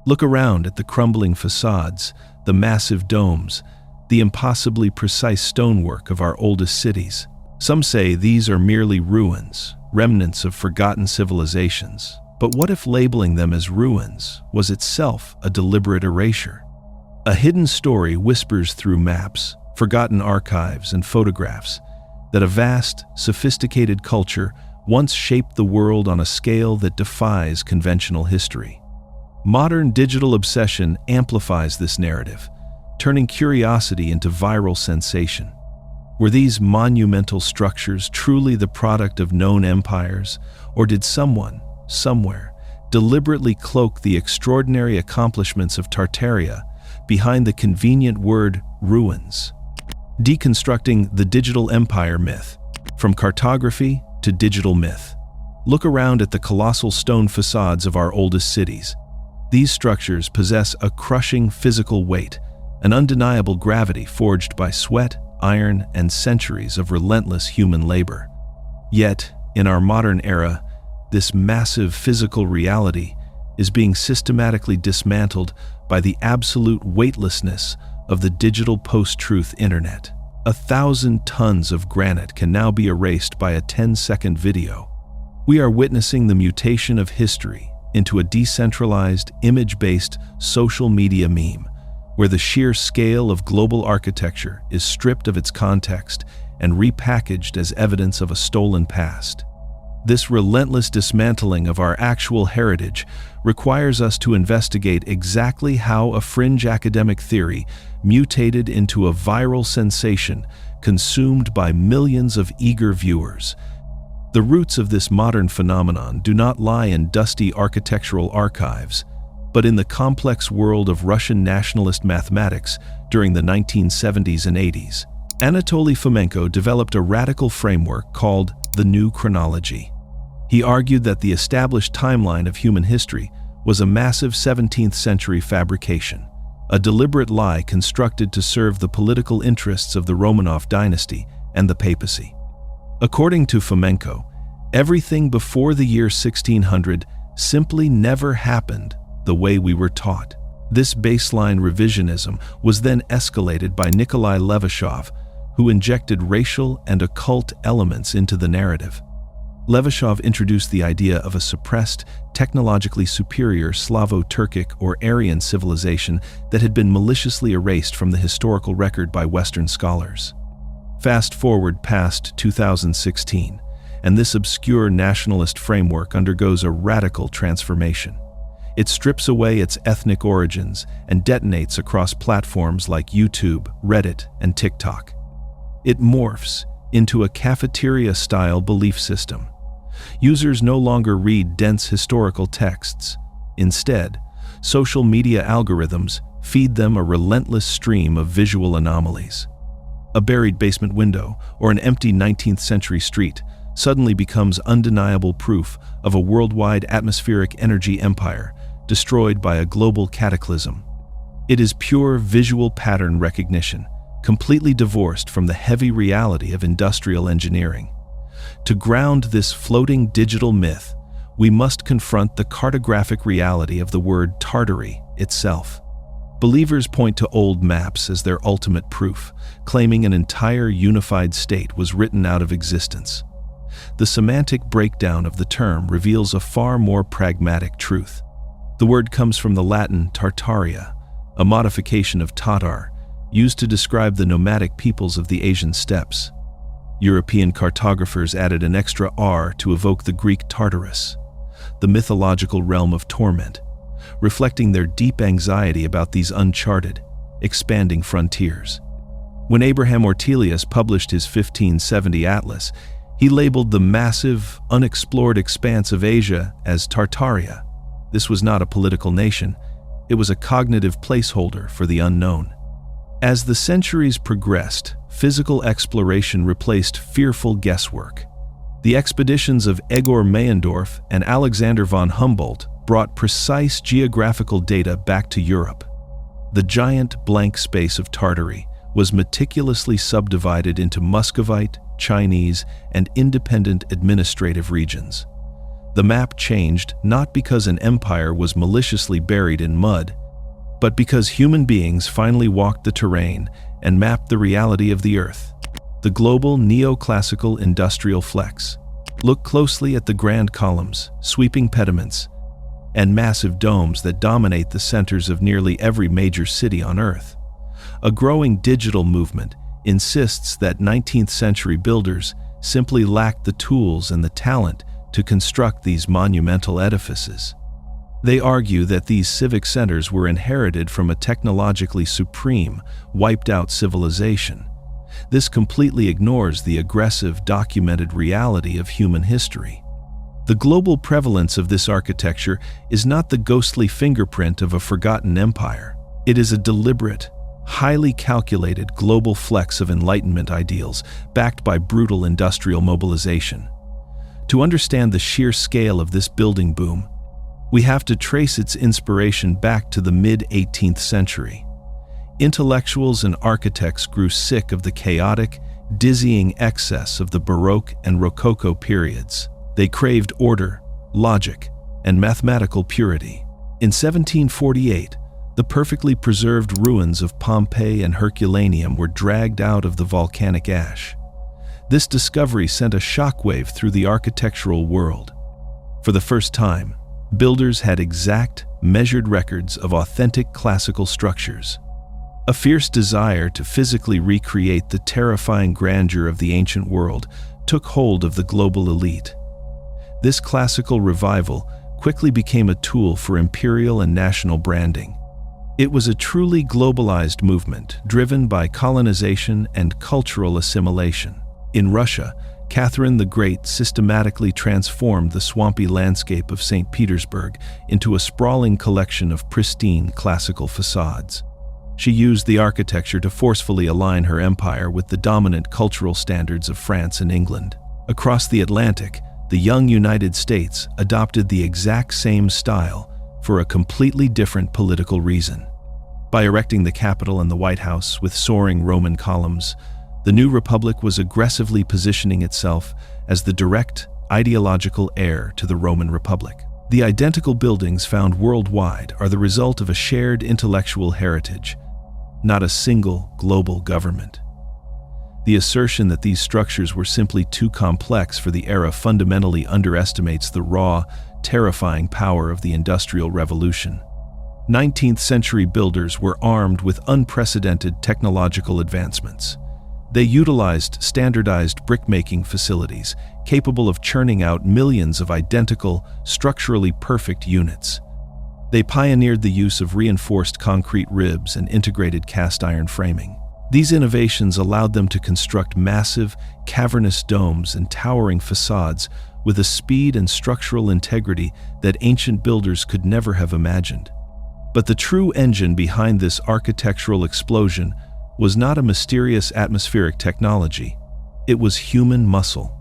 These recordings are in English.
Look around at the crumbling facades, the massive domes, the impossibly precise stonework of our oldest cities. Some say these are merely ruins, remnants of forgotten civilizations. But what if labeling them as ruins was itself a deliberate erasure? A hidden story whispers through maps, forgotten archives, and photographs that a vast, sophisticated culture once shaped the world on a scale that defies conventional history. Modern digital obsession amplifies this narrative, turning curiosity into viral sensation. Were these monumental structures truly the product of known empires, or did someone, somewhere, deliberately cloak the extraordinary accomplishments of Tartaria behind the convenient word ruins? Deconstructing the digital empire myth, from cartography to digital myth. Look around at the colossal stone facades of our oldest cities. These structures possess a crushing physical weight, an undeniable gravity forged by sweat, iron, and centuries of relentless human labor. Yet, in our modern era, this massive physical reality is being systematically dismantled by the absolute weightlessness of the digital post-truth internet. 1,000 tons of granite can now be erased by a 10-second video. We are witnessing the mutation of history into a decentralized, image-based social media meme, where the sheer scale of global architecture is stripped of its context and repackaged as evidence of a stolen past. This relentless dismantling of our actual heritage requires us to investigate exactly how a fringe academic theory mutated into a viral sensation consumed by millions of eager viewers. The roots of this modern phenomenon do not lie in dusty architectural archives, but in the complex world of Russian nationalist mathematics during the 1970s and 80s. Anatoly Fomenko developed a radical framework called the New Chronology. He argued that the established timeline of human history was a massive 17th century fabrication, a deliberate lie constructed to serve the political interests of the Romanov dynasty and the papacy. According to Fomenko, everything before the year 1600 simply never happened the way we were taught. This baseline revisionism was then escalated by Nikolai Levashov, who injected racial and occult elements into the narrative. Levashov introduced the idea of a suppressed, technologically superior Slavo-Turkic or Aryan civilization that had been maliciously erased from the historical record by Western scholars. Fast forward past 2016, and this obscure nationalist framework undergoes a radical transformation. It strips away its ethnic origins and detonates across platforms like YouTube, Reddit, and TikTok. It morphs into a cafeteria-style belief system. Users no longer read dense historical texts. Instead, social media algorithms feed them a relentless stream of visual anomalies. A buried basement window or an empty 19th century street suddenly becomes undeniable proof of a worldwide atmospheric energy empire destroyed by a global cataclysm. It is pure visual pattern recognition, completely divorced from the heavy reality of industrial engineering. To ground this floating digital myth, we must confront the cartographic reality of the word Tartary itself. Believers point to old maps as their ultimate proof, claiming an entire unified state was written out of existence. The semantic breakdown of the term reveals a far more pragmatic truth. The word comes from the Latin Tartaria, a modification of Tatar, used to describe the nomadic peoples of the Asian steppes. European cartographers added an extra R to evoke the Greek Tartarus, the mythological realm of torment, reflecting their deep anxiety about these uncharted, expanding frontiers. When Abraham Ortelius published his 1570 atlas, he labeled the massive, unexplored expanse of Asia as Tartaria. This was not a political nation, it was a cognitive placeholder for the unknown. As the centuries progressed, physical exploration replaced fearful guesswork. The expeditions of Egor Meyendorff and Alexander von Humboldt brought precise geographical data back to Europe. The giant blank space of Tartary was meticulously subdivided into Muscovite, Chinese, and independent administrative regions. The map changed not because an empire was maliciously buried in mud, but because human beings finally walked the terrain and mapped the reality of the earth. The global neoclassical industrial flex. Look closely at the grand columns, sweeping pediments, and massive domes that dominate the centers of nearly every major city on Earth. A growing digital movement insists that 19th century builders simply lacked the tools and the talent to construct these monumental edifices. They argue that these civic centers were inherited from a technologically supreme, wiped-out civilization. This completely ignores the aggressive, documented reality of human history. The global prevalence of this architecture is not the ghostly fingerprint of a forgotten empire. It is a deliberate, highly calculated global flex of Enlightenment ideals backed by brutal industrial mobilization. To understand the sheer scale of this building boom, we have to trace its inspiration back to the mid-18th century. Intellectuals and architects grew sick of the chaotic, dizzying excess of the Baroque and Rococo periods. They craved order, logic, and mathematical purity. In 1748, the perfectly preserved ruins of Pompeii and Herculaneum were dragged out of the volcanic ash. This discovery sent a shockwave through the architectural world. For the first time, builders had exact, measured records of authentic classical structures. A fierce desire to physically recreate the terrifying grandeur of the ancient world took hold of the global elite. This classical revival quickly became a tool for imperial and national branding. It was a truly globalized movement driven by colonization and cultural assimilation. In Russia, Catherine the Great systematically transformed the swampy landscape of St. Petersburg into a sprawling collection of pristine classical facades. She used the architecture to forcefully align her empire with the dominant cultural standards of France and England. Across the Atlantic, the young United States adopted the exact same style for a completely different political reason. By erecting the Capitol and the White House with soaring Roman columns, the new republic was aggressively positioning itself as the direct, ideological heir to the Roman Republic. The identical buildings found worldwide are the result of a shared intellectual heritage, not a single global government. The assertion that these structures were simply too complex for the era fundamentally underestimates the raw, terrifying power of the Industrial Revolution. 19th century builders were armed with unprecedented technological advancements. They utilized standardized brickmaking facilities capable of churning out millions of identical, structurally perfect units. They pioneered the use of reinforced concrete ribs and integrated cast iron framing. These innovations allowed them to construct massive, cavernous domes and towering facades with a speed and structural integrity that ancient builders could never have imagined. But the true engine behind this architectural explosion was not a mysterious atmospheric technology. It was human muscle.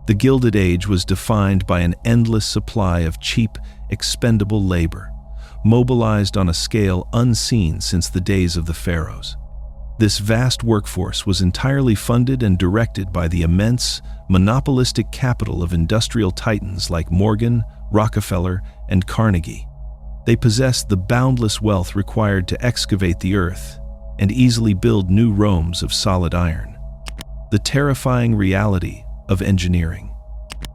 The Gilded Age was defined by an endless supply of cheap, expendable labor, mobilized on a scale unseen since the days of the pharaohs. This vast workforce was entirely funded and directed by the immense, monopolistic capital of industrial titans like Morgan, Rockefeller, and Carnegie. They possessed the boundless wealth required to excavate the earth and easily build new Romes of solid iron. The terrifying reality of engineering.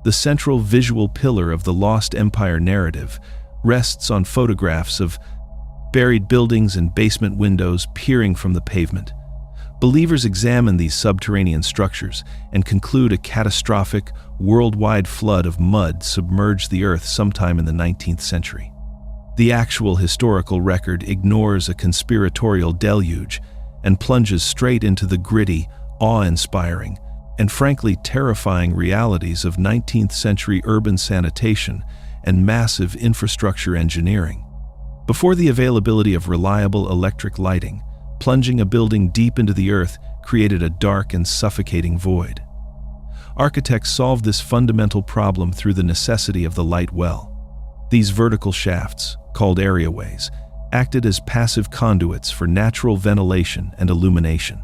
The central visual pillar of the Lost Empire narrative rests on photographs of buried buildings and basement windows peering from the pavement. Believers examine these subterranean structures and conclude a catastrophic, worldwide flood of mud submerged the earth sometime in the 19th century. The actual historical record ignores a conspiratorial deluge and plunges straight into the gritty, awe-inspiring, and frankly terrifying realities of 19th century urban sanitation and massive infrastructure engineering. Before the availability of reliable electric lighting, plunging a building deep into the earth created a dark and suffocating void. Architects solved this fundamental problem through the necessity of the light well. These vertical shafts, called areaways, acted as passive conduits for natural ventilation and illumination.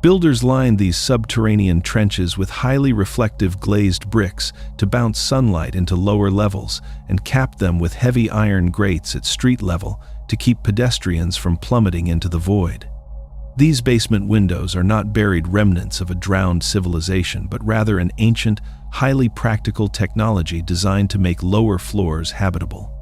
Builders lined these subterranean trenches with highly reflective glazed bricks to bounce sunlight into lower levels and capped them with heavy iron grates at street level to keep pedestrians from plummeting into the void. These basement windows are not buried remnants of a drowned civilization, but rather an ancient, highly practical technology designed to make lower floors habitable.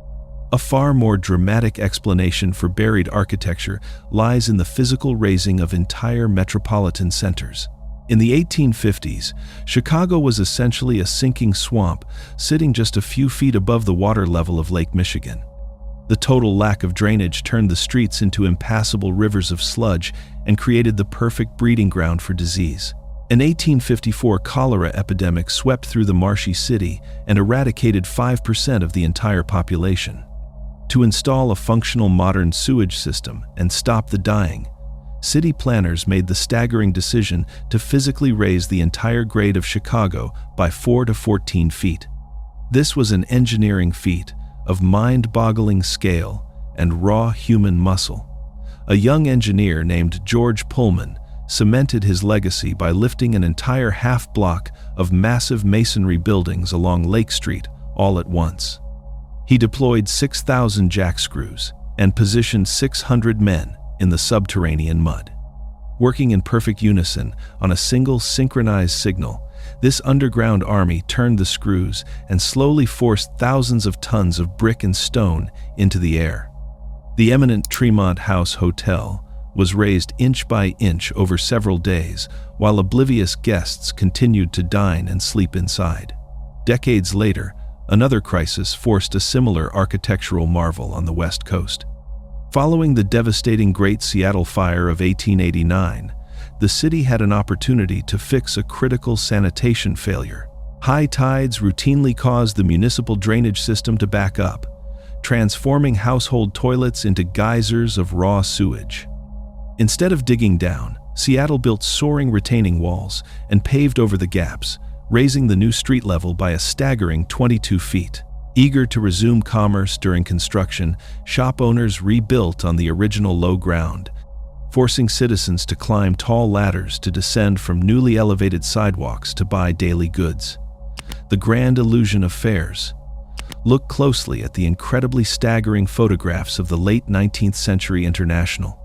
A far more dramatic explanation for buried architecture lies in the physical raising of entire metropolitan centers. In the 1850s, Chicago was essentially a sinking swamp, sitting just a few feet above the water level of Lake Michigan. The total lack of drainage turned the streets into impassable rivers of sludge and created the perfect breeding ground for disease. An 1854 cholera epidemic swept through the marshy city and eradicated 5% of the entire population. To install a functional modern sewage system and stop the dying, city planners made the staggering decision to physically raise the entire grade of Chicago by 4 to 14 feet. This was an engineering feat of mind-boggling scale and raw human muscle. A young engineer named George Pullman cemented his legacy by lifting an entire half-block of massive masonry buildings along Lake Street all at once. He deployed 6,000 jack screws and positioned 600 men in the subterranean mud. Working in perfect unison on a single synchronized signal, this underground army turned the screws and slowly forced thousands of tons of brick and stone into the air. The eminent Tremont House Hotel was raised inch by inch over several days, while oblivious guests continued to dine and sleep inside. Decades later, another crisis forced a similar architectural marvel on the West Coast. Following the devastating Great Seattle Fire of 1889, the city had an opportunity to fix a critical sanitation failure. High tides routinely caused the municipal drainage system to back up, transforming household toilets into geysers of raw sewage. Instead of digging down, Seattle built soaring retaining walls and paved over the gaps, raising the new street level by a staggering 22 feet. Eager to resume commerce during construction, shop owners rebuilt on the original low ground, forcing citizens to climb tall ladders to descend from newly elevated sidewalks to buy daily goods. The grand illusion of fairs. Look closely at the incredibly staggering photographs of the late 19th century international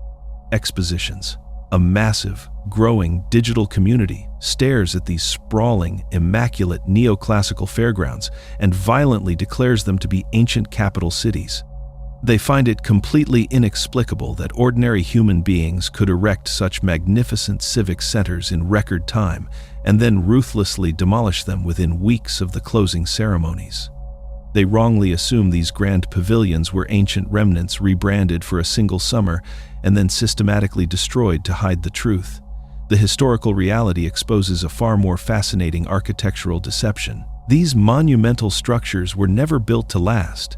expositions. A massive, growing digital community stares at these sprawling, immaculate neoclassical fairgrounds and violently declares them to be ancient capital cities. They find it completely inexplicable that ordinary human beings could erect such magnificent civic centers in record time and then ruthlessly demolish them within weeks of the closing ceremonies. They wrongly assume these grand pavilions were ancient remnants rebranded for a single summer and then systematically destroyed to hide the truth. The historical reality exposes a far more fascinating architectural deception. These monumental structures were never built to last.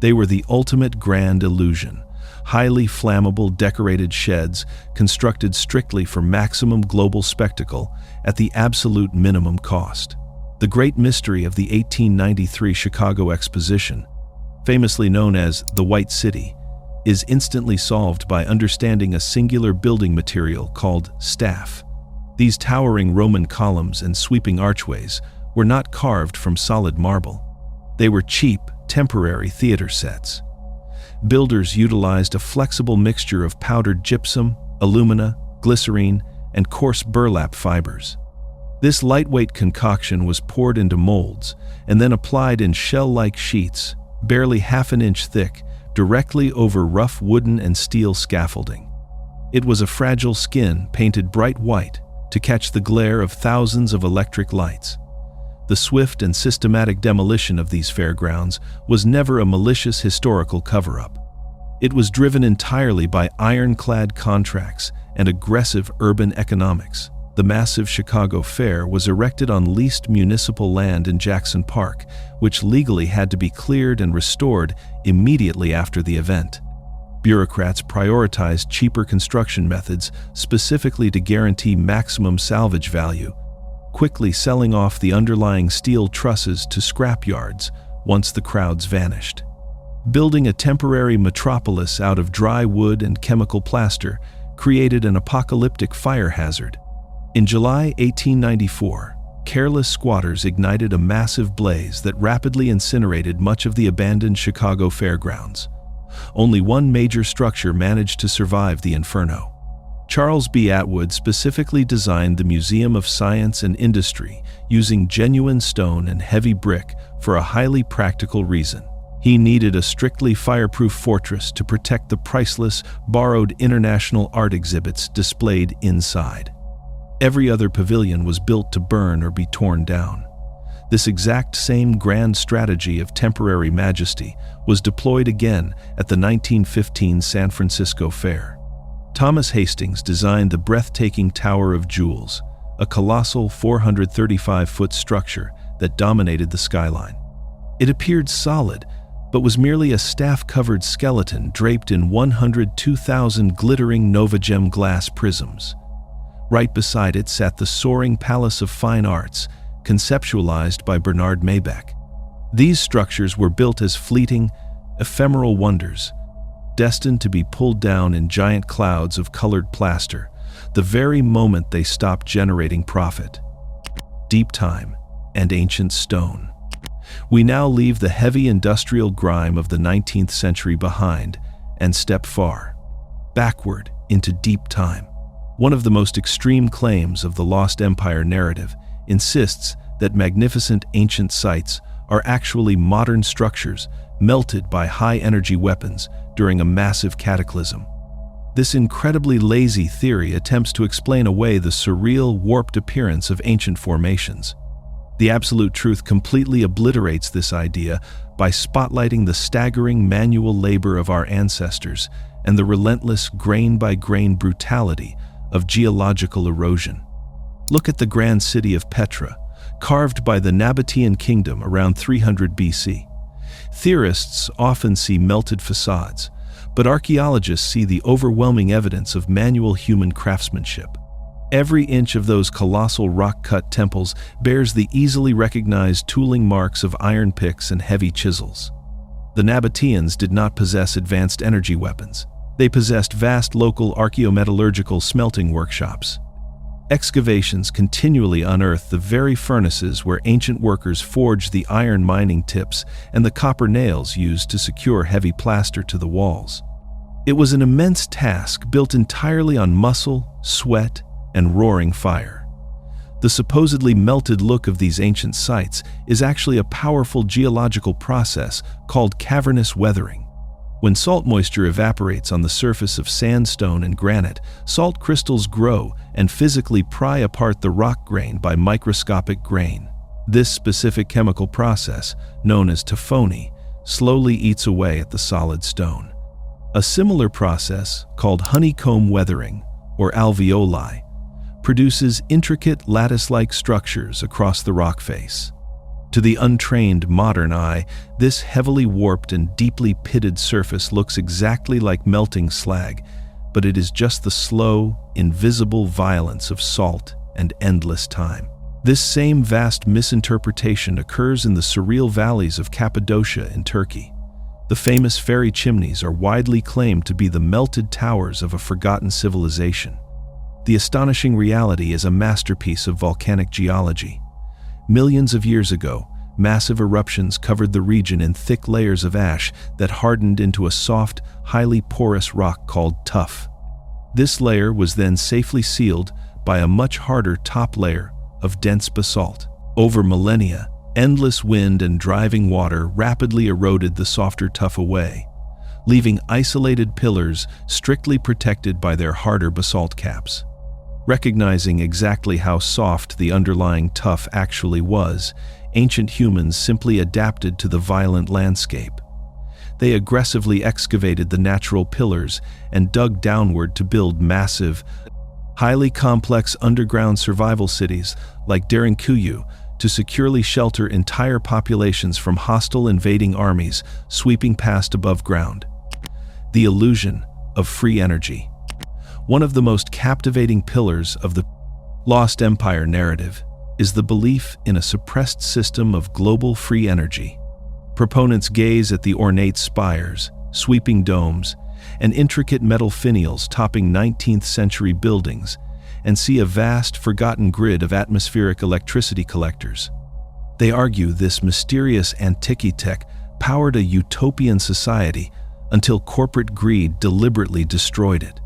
They were the ultimate grand illusion, highly flammable decorated sheds constructed strictly for maximum global spectacle at the absolute minimum cost. The great mystery of the 1893 Chicago Exposition, famously known as the White City, is instantly solved by understanding a singular building material called staff. These towering Roman columns and sweeping archways were not carved from solid marble. They were cheap, temporary theater sets. Builders utilized a flexible mixture of powdered gypsum, alumina, glycerine, and coarse burlap fibers. This lightweight concoction was poured into molds and then applied in shell-like sheets, barely half an inch thick, directly over rough wooden and steel scaffolding. It was a fragile skin painted bright white to catch the glare of thousands of electric lights. The swift and systematic demolition of these fairgrounds was never a malicious historical cover-up. It was driven entirely by ironclad contracts and aggressive urban economics. The massive Chicago Fair was erected on leased municipal land in Jackson Park, which legally had to be cleared and restored immediately after the event. Bureaucrats prioritized cheaper construction methods specifically to guarantee maximum salvage value, quickly selling off the underlying steel trusses to scrap yards once the crowds vanished. Building a temporary metropolis out of dry wood and chemical plaster created an apocalyptic fire hazard. In July 1894, careless squatters ignited a massive blaze that rapidly incinerated much of the abandoned Chicago fairgrounds. Only one major structure managed to survive the inferno. Charles B. Atwood specifically designed the Museum of Science and Industry using genuine stone and heavy brick for a highly practical reason. He needed a strictly fireproof fortress to protect the priceless, borrowed international art exhibits displayed inside. Every other pavilion was built to burn or be torn down. This exact same grand strategy of temporary majesty was deployed again at the 1915 San Francisco Fair. Thomas Hastings designed the breathtaking Tower of Jewels, a colossal 435-foot structure that dominated the skyline. It appeared solid, but was merely a staff-covered skeleton draped in 102,000 glittering Novagem glass prisms. Right beside it sat the soaring Palace of Fine Arts, conceptualized by Bernard Maybeck. These structures were built as fleeting, ephemeral wonders, destined to be pulled down in giant clouds of colored plaster the very moment they stopped generating profit. Deep time and ancient stone. We now leave the heavy industrial grime of the 19th century behind and step far, backward into deep time. One of the most extreme claims of the Lost Empire narrative insists that magnificent ancient sites are actually modern structures melted by high-energy weapons during a massive cataclysm. This incredibly lazy theory attempts to explain away the surreal, warped appearance of ancient formations. The absolute truth completely obliterates this idea by spotlighting the staggering manual labor of our ancestors and the relentless grain-by-grain brutality of geological erosion. Look at the grand city of Petra, carved by the Nabatean kingdom around 300 BC. Theorists often see melted facades, but archaeologists see the overwhelming evidence of manual human craftsmanship. Every inch of those colossal rock-cut temples bears the easily recognized tooling marks of iron picks and heavy chisels. The Nabateans did not possess advanced energy weapons. They possessed vast local archaeometallurgical smelting workshops. Excavations continually unearth the very furnaces where ancient workers forged the iron mining tips and the copper nails used to secure heavy plaster to the walls. It was an immense task built entirely on muscle, sweat, and roaring fire. The supposedly melted look of these ancient sites is actually a powerful geological process called cavernous weathering. When salt moisture evaporates on the surface of sandstone and granite, salt crystals grow and physically pry apart the rock grain by microscopic grain. This specific chemical process, known as taphony, slowly eats away at the solid stone. A similar process, called honeycomb weathering, or alveoli, produces intricate lattice-like structures across the rock face. To the untrained modern eye, this heavily warped and deeply pitted surface looks exactly like melting slag, but it is just the slow, invisible violence of salt and endless time. This same vast misinterpretation occurs in the surreal valleys of Cappadocia in Turkey. The famous fairy chimneys are widely claimed to be the melted towers of a forgotten civilization. The astonishing reality is a masterpiece of volcanic geology. Millions of years ago, massive eruptions covered the region in thick layers of ash that hardened into a soft, highly porous rock called tuff. This layer was then safely sealed by a much harder top layer of dense basalt. Over millennia, endless wind and driving water rapidly eroded the softer tuff away, leaving isolated pillars strictly protected by their harder basalt caps. Recognizing exactly how soft the underlying tuff actually was, ancient humans simply adapted to the violent landscape. They aggressively excavated the natural pillars and dug downward to build massive, highly complex underground survival cities like Derinkuyu to securely shelter entire populations from hostile invading armies sweeping past above ground. The illusion of free energy. One of the most captivating pillars of the Lost Empire narrative is the belief in a suppressed system of global free energy. Proponents gaze at the ornate spires, sweeping domes, and intricate metal finials topping 19th-century buildings and see a vast, forgotten grid of atmospheric electricity collectors. They argue this mysterious antiquitech powered a utopian society until corporate greed deliberately destroyed it.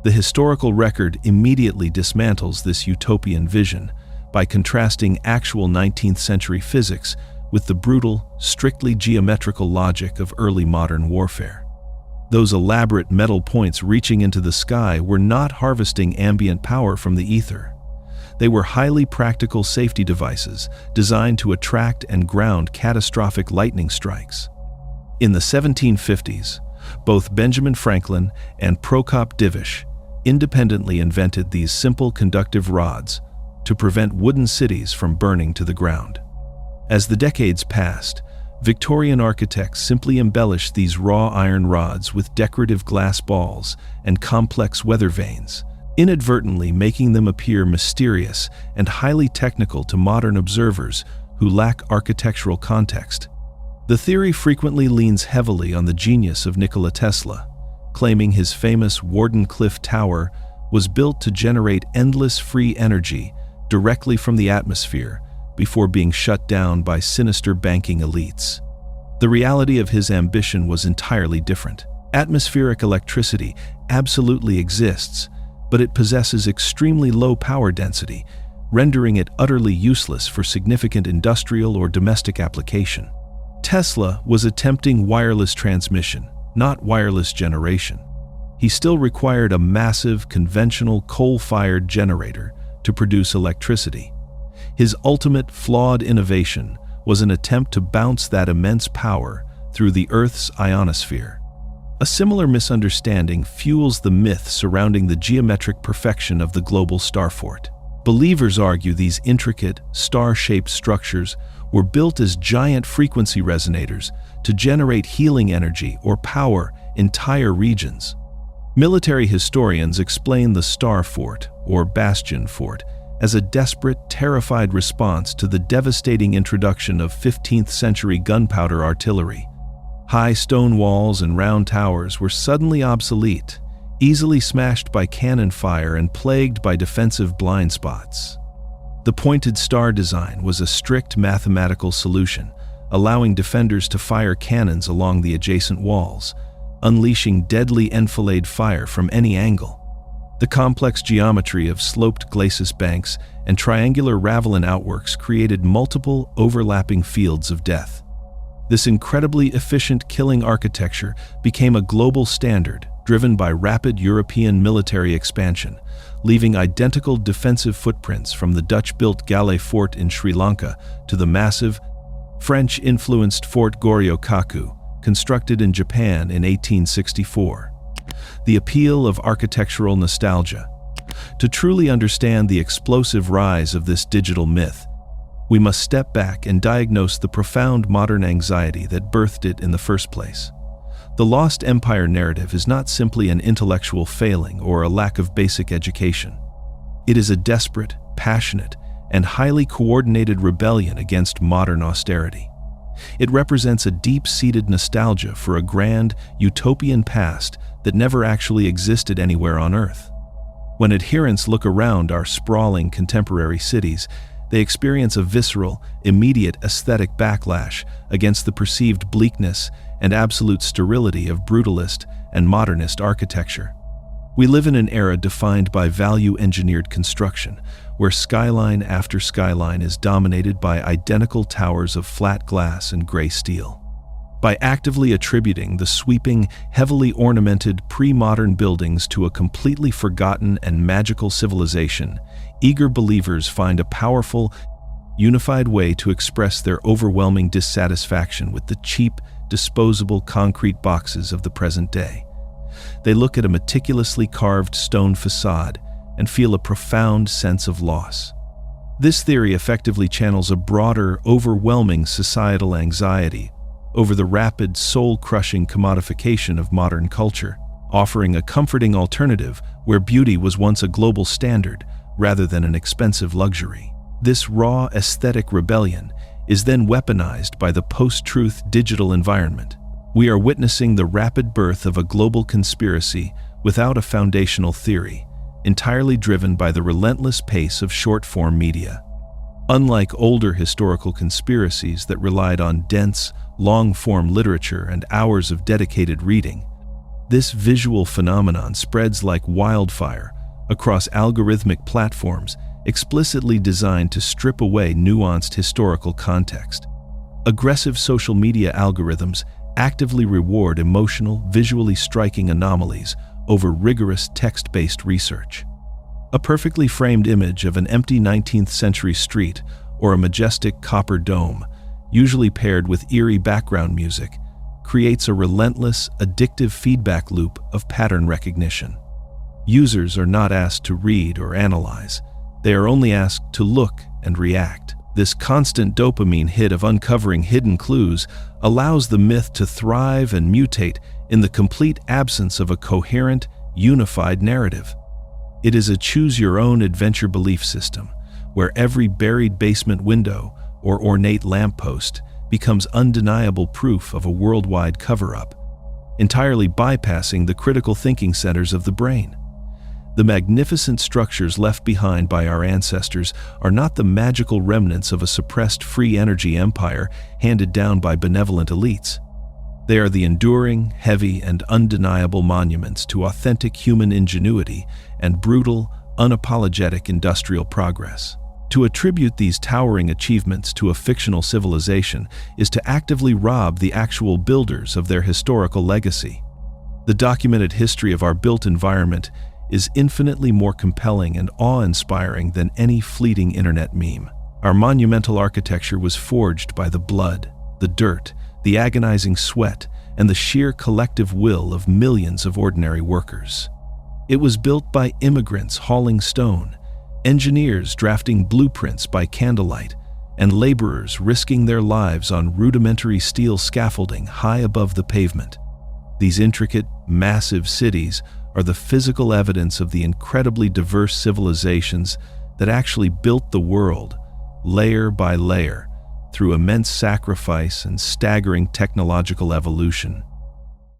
The historical record immediately dismantles this utopian vision by contrasting actual 19th century physics with the brutal, strictly geometrical logic of early modern warfare. Those elaborate metal points reaching into the sky were not harvesting ambient power from the ether. They were highly practical safety devices designed to attract and ground catastrophic lightning strikes. In the 1750s, both Benjamin Franklin and Prokop Divish independently invented these simple conductive rods to prevent wooden cities from burning to the ground. As the decades passed, Victorian architects simply embellished these raw iron rods with decorative glass balls and complex weather vanes, inadvertently making them appear mysterious and highly technical to modern observers who lack architectural context. The theory frequently leans heavily on the genius of Nikola Tesla, claiming his famous Wardenclyffe Tower was built to generate endless free energy directly from the atmosphere before being shut down by sinister banking elites. The reality of his ambition was entirely different. Atmospheric electricity absolutely exists, but it possesses extremely low power density, rendering it utterly useless for significant industrial or domestic application. Tesla was attempting wireless transmission, not wireless generation. He still required a massive, conventional coal-fired generator to produce electricity. His ultimate flawed innovation was an attempt to bounce that immense power through the Earth's ionosphere. A similar misunderstanding fuels the myth surrounding the geometric perfection of the global starfort. Believers argue these intricate, star-shaped structures were built as giant frequency resonators to generate healing energy or power entire regions. Military historians explain the Star Fort, or Bastion Fort, as a desperate, terrified response to the devastating introduction of 15th century gunpowder artillery. High stone walls and round towers were suddenly obsolete, easily smashed by cannon fire and plagued by defensive blind spots. The pointed star design was a strict mathematical solution, allowing defenders to fire cannons along the adjacent walls, unleashing deadly enfilade fire from any angle. The complex geometry of sloped glacis banks and triangular ravelin outworks created multiple overlapping fields of death. This incredibly efficient killing architecture became a global standard, driven by rapid European military expansion, leaving identical defensive footprints from the Dutch-built Galle Fort in Sri Lanka to the massive, French-influenced Fort Goryo-Kaku, constructed in Japan in 1864. The appeal of architectural nostalgia. To truly understand the explosive rise of this digital myth, we must step back and diagnose the profound modern anxiety that birthed it in the first place. The Lost Empire narrative is not simply an intellectual failing or a lack of basic education. It is a desperate, passionate, and highly coordinated rebellion against modern austerity. It represents a deep-seated nostalgia for a grand, utopian past that never actually existed anywhere on Earth. When adherents look around our sprawling contemporary cities, they experience a visceral, immediate aesthetic backlash against the perceived bleakness and absolute sterility of brutalist and modernist architecture. We live in an era defined by value-engineered construction, where skyline after skyline is dominated by identical towers of flat glass and gray steel. By actively attributing the sweeping, heavily ornamented pre-modern buildings to a completely forgotten and magical civilization, eager believers find a powerful, unified way to express their overwhelming dissatisfaction with the cheap, disposable concrete boxes of the present day. They look at a meticulously carved stone facade and feel a profound sense of loss. This theory effectively channels a broader, overwhelming societal anxiety over the rapid, soul-crushing commodification of modern culture, offering a comforting alternative where beauty was once a global standard rather than an expensive luxury. This raw aesthetic rebellion is then weaponized by the post-truth digital environment. We are witnessing the rapid birth of a global conspiracy without a foundational theory, entirely driven by the relentless pace of short-form media. Unlike older historical conspiracies that relied on dense, long-form literature and hours of dedicated reading, this visual phenomenon spreads like wildfire across algorithmic platforms explicitly designed to strip away nuanced historical context. Aggressive social media algorithms actively reward emotional, visually striking anomalies over rigorous text-based research. A perfectly framed image of an empty 19th century street or a majestic copper dome, usually paired with eerie background music, creates a relentless, addictive feedback loop of pattern recognition. Users are not asked to read or analyze. They are only asked to look and react. This constant dopamine hit of uncovering hidden clues allows the myth to thrive and mutate in the complete absence of a coherent, unified narrative. It is a choose-your-own-adventure belief system, where every buried basement window or ornate lamppost becomes undeniable proof of a worldwide cover-up, entirely bypassing the critical thinking centers of the brain. The magnificent structures left behind by our ancestors are not the magical remnants of a suppressed free energy empire handed down by benevolent elites. They are the enduring, heavy, and undeniable monuments to authentic human ingenuity and brutal, unapologetic industrial progress. To attribute these towering achievements to a fictional civilization is to actively rob the actual builders of their historical legacy. The documented history of our built environment is infinitely more compelling and awe-inspiring than any fleeting internet meme. Our monumental architecture was forged by the blood, the dirt, the agonizing sweat, and the sheer collective will of millions of ordinary workers. It was built by immigrants hauling stone, engineers drafting blueprints by candlelight, and laborers risking their lives on rudimentary steel scaffolding high above the pavement. These intricate, massive cities are the physical evidence of the incredibly diverse civilizations that actually built the world, layer by layer, through immense sacrifice and staggering technological evolution.